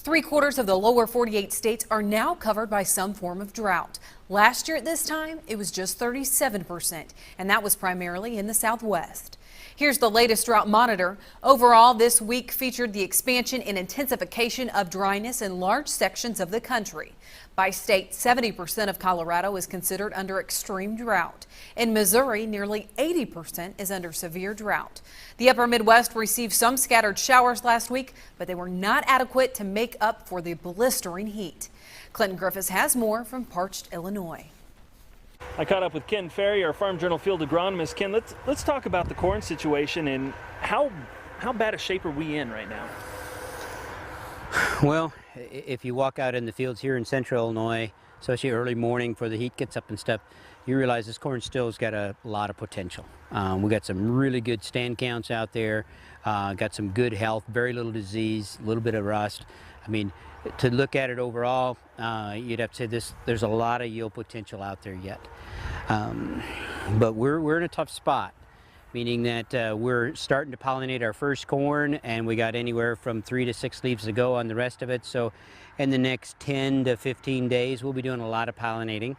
3/4 of the lower 48 states are now covered by some form of drought. Last year at this time, it was just 37%, and that was primarily in the Southwest. Here's the latest drought monitor. Overall, this week featured the expansion and intensification of dryness in large sections of the country. By state, 70% of Colorado is considered under extreme drought. In Missouri, nearly 80% is under severe drought. The upper Midwest received some scattered showers last week, but they were not adequate to make up for the blistering heat. Clinton Griffiths has more from parched Illinois. I caught up with Ken Ferry, our Farm Journal field agronomist. Ken, let's talk about the corn situation and how bad a shape are we in right now? Well, if you walk out in the fields here in central Illinois, especially early morning before the heat gets up and stuff, you realize this corn still has got a lot of potential. We got some really good stand counts out there, got some good health, very little disease, a little bit of rust. I mean, to look at it overall, you'd have to say there's a lot of yield potential out there yet. But we're in a tough spot, meaning that we're starting to pollinate our first corn, and we got anywhere from 3 to 6 leaves to go on the rest of it. So in the next 10 to 15 days, we'll be doing a lot of pollinating.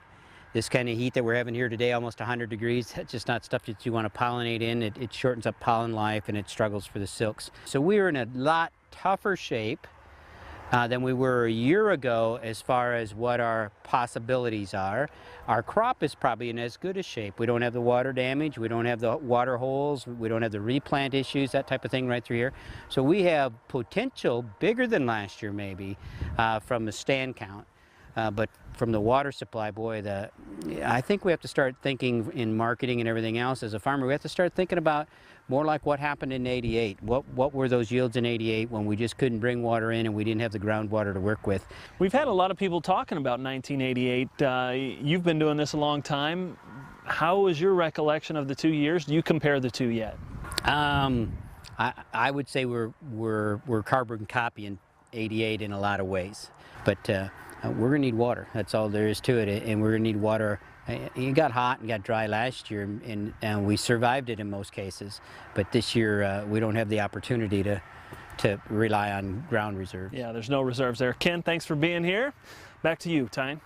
This kind of heat that we're having here today, almost 100 degrees, that's just not stuff that you want to pollinate in. It shortens up pollen life, and it struggles for the silks. So we're in a lot tougher shape than we were a year ago as far as what our possibilities are. Our crop is probably in as good a shape. We don't have the water damage, we don't have the water holes, we don't have the replant issues, that type of thing right through here. So we have potential bigger than last year maybe from the stand count. But from the water supply, boy, I think we have to start thinking in marketing and everything else as a farmer. We have to start thinking about more like what happened in '88. What were those yields in '88 when we just couldn't bring water in and we didn't have the groundwater to work with? We've had a lot of people talking about 1988. You've been doing this a long time. How is your recollection of the 2 years? Do you compare the two yet? I would say we're carbon copying '88 in a lot of ways, but we're gonna need water. That's all there is to it, and we're gonna need water. It got hot and got dry last year, and we survived it in most cases. But this year, we don't have the opportunity to rely on ground reserves. Yeah, there's no reserves there. Ken, thanks for being here. Back to you, Tyne.